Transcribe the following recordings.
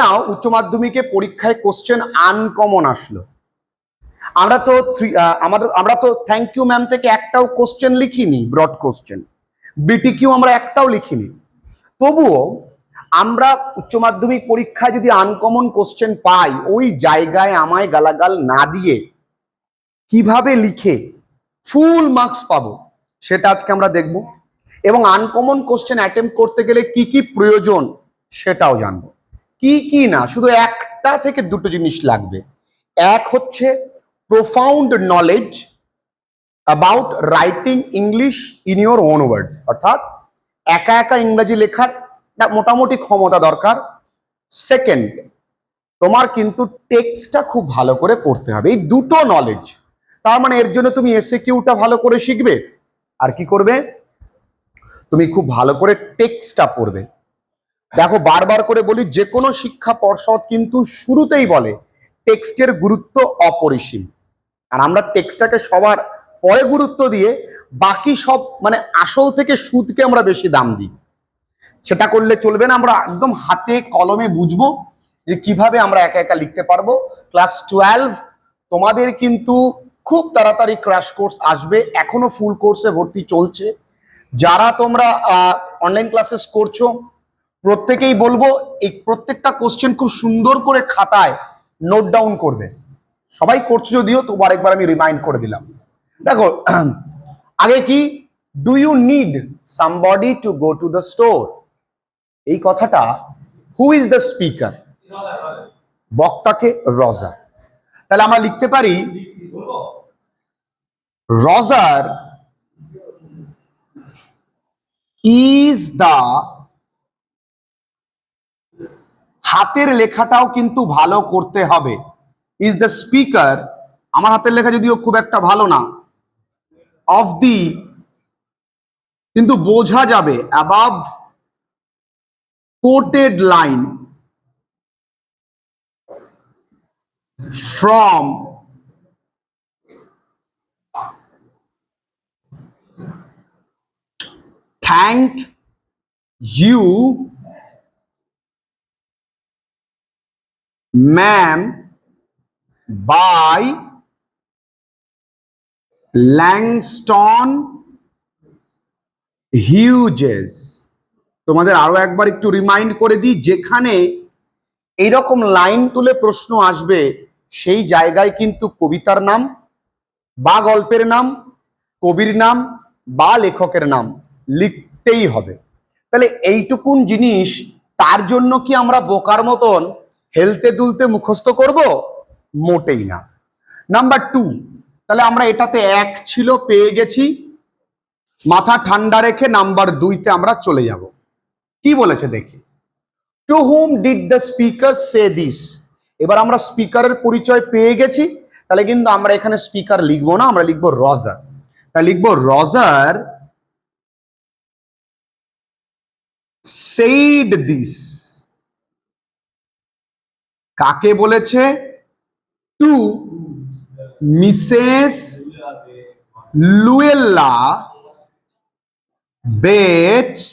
নাও উচ্চ মাধ্যমিকে পরীক্ষায় কোশ্চেন আনকমন আসলো। আমরা তো থ্যাংক ইউ ম্যাম থেকে একটাও কোশ্চেন লিখিনি, ব্রড কোশ্চেন। বিটিকিউ আমরা একটাও লিখিনি। তবুও আমরা উচ্চ মাধ্যমিক পরীক্ষায় যদি আনকমন কোশ্চেন পাই, ওই জায়গায় আমায় গালাগাল না দিয়ে কিভাবে লিখে ফুল মার্কস পাবো সেটা আজকে আমরা দেখব। এবং আনকমন কোশ্চেন অ্যাটেম্প করতে গেলে কি কি প্রয়োজন সেটাও জানবো। কি কি না, শুধু একটা থেকে দুটো জিনিস লাগবে। এক হচ্ছে profound knowledge about writing English in your own words, অর্থাৎ একা একা ইংরেজি লেখার মোটামুটি ক্ষমতা দরকার। সেকেন্ড, তোমার কিন্তু টেক্সটটা খুব ভালো করে পড়তে হবে। এই দুটো নলেজ। তার মানে এর জন্য তুমি এসএকিউটা ভালো করে শিখবে, আর কি করবে, তুমি খুব ভালো করে টেক্সটটা পড়বে। দেখো, বারবার করে বলি, যে কোনো শিক্ষা পর্ষদ কিন্তু শুরুতেই বলে টেক্সটের গুরুত্ব অপরিসীম। আর আমরা টেক্সটটাকে সবার পরে গুরুত্ব দিয়ে বাকি সব মানে আসল থেকে সুদকে আমরা বেশি দাম দিই। সেটা করলে চলবে না। আমরা একদম হাতে কলমে বুঝবো যে কিভাবে আমরা একা একা লিখতে পারবো। ক্লাস 12 তোমাদের কিন্তু খুব তাড়াতাড়ি ক্র্যাশ কোর্স আসবে, এখনো ফুল কোর্সে ভর্তি চলছে। যারা তোমরা অনলাইন ক্লাসেস করছো, প্রত্যেকেই বলবো এই প্রত্যেকটা কোশ্চেন খুব সুন্দর করে খাতায় নোট ডাউন করবে। সবাই করছো যদিও, তবু আরেকবার আমি রিমাইন্ড করে দিলাম। দেখো, আগে কি, do you need somebody to go to the store? এই কথাটা, হু ইজ দ্য স্পিকার? বক্তাকে রজার। তাহলে আমরা লিখতে পারি রজার ইজ দ্য, হাতের লেখাটাও কিন্তু ভালো করতে হবে। ইজ দ্য স্পিকার, আমার হাতের লেখা যদিও খুব একটা ভালো না, অফ দি, কিন্তু বোঝা যাবে, above quoted line from thank you ma'am by Langston Hughes. তোমাদের আরো একবার একটু রিমাইন্ড করে দিই, যেখানে এইরকম লাইন তুলে প্রশ্ন আসবে সেই জায়গায় কিন্তু কবিতার নাম বা গল্পের নাম, কবির নাম বা লেখকের নাম লিখতেই হবে। তাহলে এইটুকুন জিনিস, তার জন্য কি আমরা বোকার মতন হেলতে দুলতে মুখস্থ করব? মোটেই না। নাম্বার 2, তাহলে আমরা এটাতে 1 ছিল, পেয়ে গেছি। মাথা ঠান্ডা রেখে নাম্বার 2তে আমরা চলে যাব। কি বলেছে দেখি, to whom did the speaker say this. এবার আমরা স্পিকারের পরিচয় পেয়ে গেছি, তাহলে কিন্তু আমরা এখানে স্পিকার লিখবো না, আমরা লিখবো রজার। তাহলে লিখবো রজার সেইড দিস। কাকে বলেছে? To Mrs Luella Bates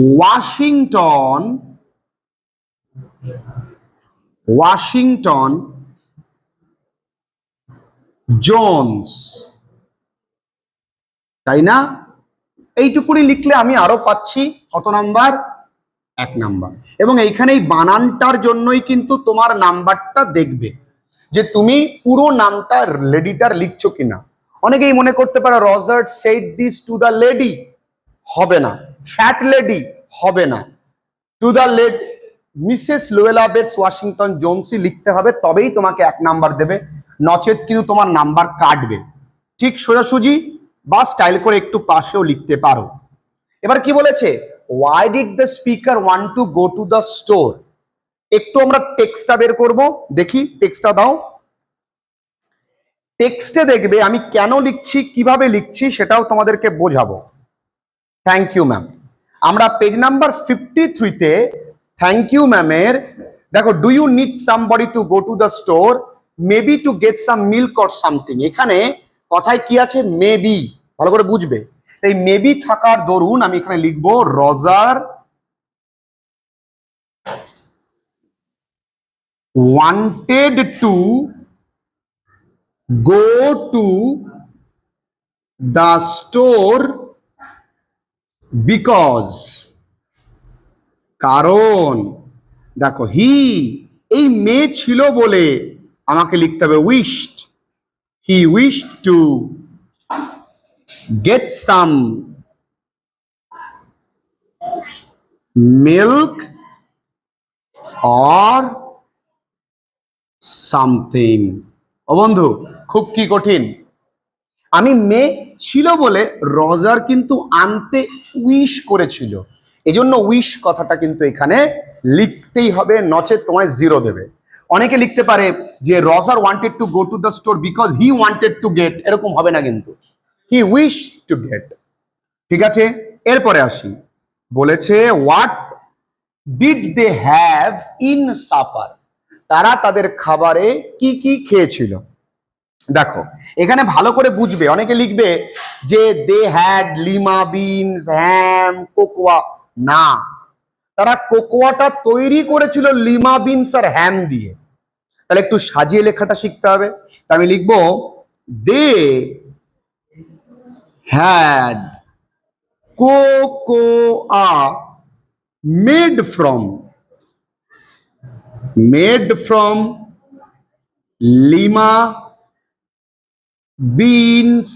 Washington Jones. তাই না? এইটুকুনি লিখলে আমি আরো পাচ্ছি কত নাম্বার? 1 নাম্বার। এবং এইখানে বানানটার জন্যই কিন্তু তোমার নাম্বারটা দেখবে যে তুমি পুরো নামটা লেডিটার লিখছো কিনা। অনেকেই মনে করতে পারে Roger said this to the lady, হবে না। ফ্যাট লেডি হবে না, to the lady Mrs Luella Bates Washington জোনসি লিখতে হবে, তবেই তোমাকে 1 নাম্বার দেবে, নচেত কিন্তু তোমার নাম্বার কাটবে। ঠিক সোজাসুজি বা স্টাইল করে একটু পাশেও লিখতে পারো। এবার কি বলেছে, why did the speaker want to go to the store? একটু আমরা টেক্সটটা বের করব, দেখি টেক্সটটা দাও। টেক্সটে দেখবে আমি কেন লিখছি, কিভাবে লিখছি সেটাও তোমাদেরকে বোঝাবো। থ্যাংক ইউ ম্যাম, আমরা পেজ নাম্বার 53তে থ্যাংক ইউ ম্যামের, দেখো, do you need somebody to go to the store, maybe to get some milk or something. এখানে কথায় কি আছে? মেবি। ভালো করে বুঝবে। এই মেবি থাকার দরুন আমি এখানে লিখবো Roger wanted to go to the store because, কারণ দেখো হি এই মেয়ে ছিল বলে আমাকে লিখতে হবে wished, he wished to get some milk or something. ও বন্ধু খুব কি কঠিন, আমি মেয়ে ছিল বলে রজার কিন্তু আনতে উইশ করেছিল, এজন্য উইশ কথাটা কিন্তু এখানে লিখতেই হবে, নচেত তোমায় জিরো দেবে। অনেকে লিখতে পারে যে Roger wanted to go to the store because he wanted to get, এরকম হবে না কিন্তু, হি উইশ টু গেট। ঠিক আছে, এরপরে আসি, বলেছে what did they have in supper, তারা তাদের খাবারে কি কি খেয়েছিল। দেখো এখানে ভালো করে বুঝবে, অনেকে লিখবে যে they had lima beans ham cocoa, না, তারা কোকোয়াটা তৈরি করেছিল লিমা বিনস আর হ্যাম দিয়ে। তাহলে একটু সাজিয়ে লেখাটা শিখতে হবে। তা আমি লিখবো they had cocoa made from Lima beans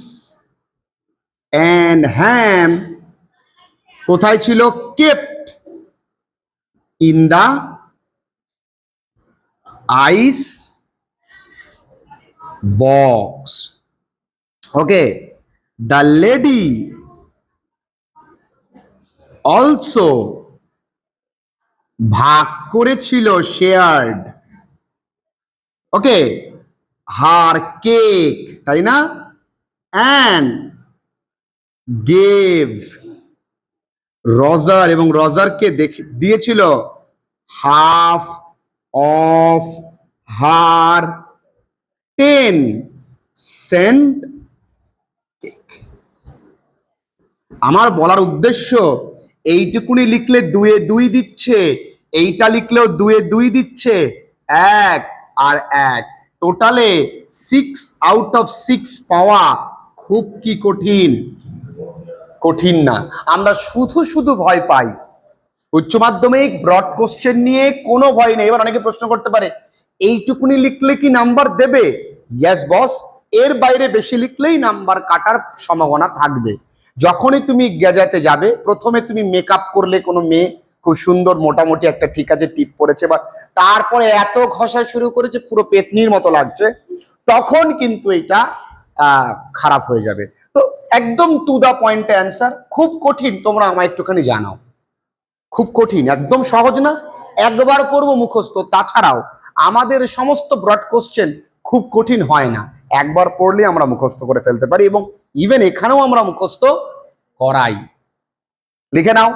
and ham, কোথায় ছিল, kept in the ice box. Okay, the lady also ভাগ করেছিল, শেয়ার্ড, ওকে, হার কেক, তাই না, অ্যান্ড গেভ রজার, এবং রজারকে দিয়েছিল half of her 10 cent cake. আমার বলার উদ্দেশ্য, এইটুকুনি লিখলে 2 এ 2 দিচ্ছে, এইটা লিখলেও 2 এ 2 দিচ্ছে, 1 আর 1, টোটালে 6 আউট অফ 6 পাওয়া খুব কি কঠিন, কঠিন না। আমরা শুধু শুধু ভয় পাই, উচ্চ মাধ্যমিক ব্রড কোশ্চেন নিয়ে কোনো ভয় নেই। এবার অনেকে প্রশ্ন করতে পারে এইটুকুনি লিখলে কি নাম্বার দেবে? ইয়েস বস, এর বাইরে বেশি লিখলেই নাম্বার কাটার সম্ভাবনা থাকবে। যখনই তুমি গেজাতে যাবে, প্রথমে তুমি মেকআপ করলে, কোনো মেয়ে খুব সুন্দর মোটামুটি একটা ঠিক আছে টিপ পরেছে, বা তারপরে এত ঘষা শুরু করেছে পুরো পেতনির মতো লাগছে, তখন কিন্তু এটা খারাপ হয়ে যাবে। তো একদম টু দা পয়েন্ট অ্যান্সার, খুব কঠিন তোমরা আমায় একটুখানি জানাও, খুব কঠিন, একদম সহজ না, একবার পড়বো মুখস্থ। তাছাড়াও আমাদের সমস্ত ব্রড কোশ্চেন খুব কঠিন হয় না, একবার পড়লে আমরা মুখস্থ করে ফেলতে পারি, এবং ইভেন এখানেও আমরা মুখস্থ করাই। লিখে নাও।